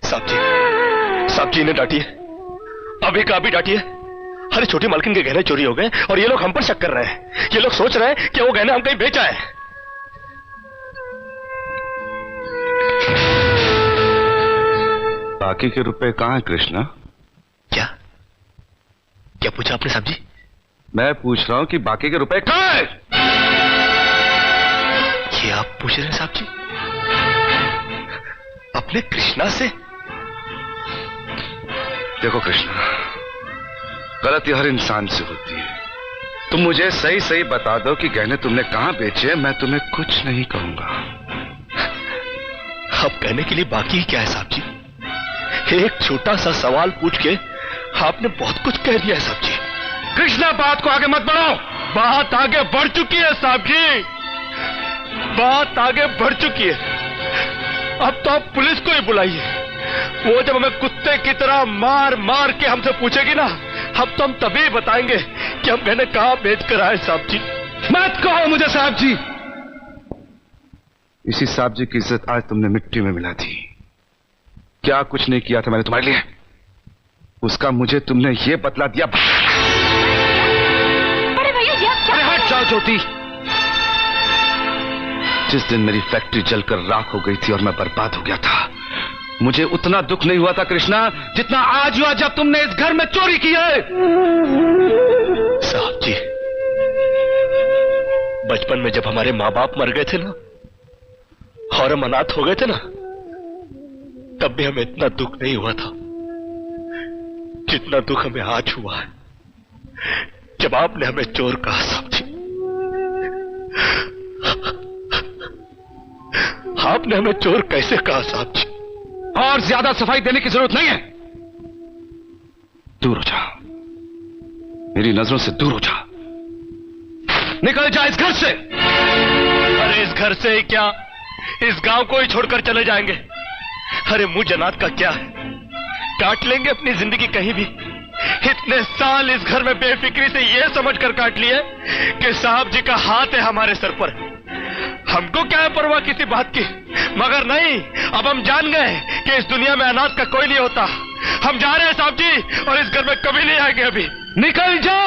साहब जी ने डांटी है, अभी का अभी डांटी है। अरे छोटी मालकिन के गहने चोरी हो गए और ये लोग हम पर शक कर रहे हैं। ये लोग सोच रहे हैं कि वो गहने हम कहीं बेचा है। बाकी के रुपए कहाँ है कृष्णा? क्या क्या पूछा आपने साहब जी? मैं पूछ रहा हूं कि बाकी के रुपए कहाँ है? ये आप पूछ रहे हैं साहब जी अपने कृष्णा से? देखो कृष्णा, गलती हर इंसान से होती है। तुम मुझे सही सही बता दो कि गहने तुमने कहां बेचे, मैं तुम्हें कुछ नहीं कहूंगा। अब कहने के लिए बाकी क्या है साहब जी? एक छोटा सा सवाल पूछ के आपने बहुत कुछ कह दिया है साहब जी। कृष्णा, बात को आगे मत बढ़ाओ। बात आगे बढ़ चुकी है साहब जी, बात आगे बढ़ चुकी है। अब तो आप पुलिस को ही बुलाइए। वो जब हमें कुत्ते की तरह मार मार के हमसे पूछेगी ना, अब तो हम तभी बताएंगे कि हम गहने कहां बेच कर आए साहब जी। मत कहो मुझे साहब जी। इसी साहब जी की इज्जत आज तुमने मिट्टी में मिला दी। क्या कुछ नहीं किया था मैंने तुम्हारे लिए, उसका मुझे तुमने ये बतला दिया। अरे भैया ये क्या? अरे हट जाओ ज्योति। जिस दिन मेरी फैक्ट्री जलकर राख हो गई थी और मैं बर्बाद हो गया था, मुझे उतना दुख नहीं हुआ था कृष्णा जितना आज हुआ जब तुमने इस घर में चोरी की है। साहब जी, बचपन में जब हमारे माँ बाप मर गए थे ना और हम अनाथ हो गए थे ना, तब भी हमें इतना दुख नहीं हुआ था जितना दुख हमें आज हुआ है जब आपने हमें चोर कहा साहब जी। आपने हमें चोर कैसे कहा साहब जी? और ज्यादा सफाई देने की जरूरत नहीं है। दूर हो जा, मेरी नजरों से दूर हो जा। निकल जा इस घर से। अरे इस घर से ही क्या, इस गांव को ही छोड़कर चले जाएंगे। अरे मुझ जनात का क्या है, काट लेंगे अपनी जिंदगी कहीं भी। इतने साल इस घर में बेफिक्री से ये समझकर काट लिए कि साहब जी का हाथ है हमारे सर पर। हमको क्या है परवाह किसी बात की, मगर नहीं, अब हम जान गए कि इस दुनिया में अनाथ का कोई नहीं होता। हम जा रहे हैं साहब जी और इस घर में कभी नहीं आएंगे। अभी निकल जा।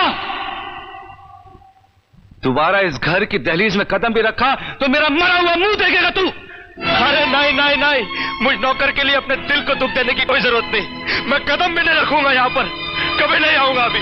दोबारा इस घर की दहलीज में कदम भी रखा तो मेरा मरा हुआ मुंह देखेगा तू। अरे नहीं नहीं नहीं, मुझ नौकर के लिए अपने दिल को दुख देने की कोई जरूरत नहीं। मैं कदम भी नहीं रखूंगा यहाँ पर, कभी नहीं आऊंगा अभी।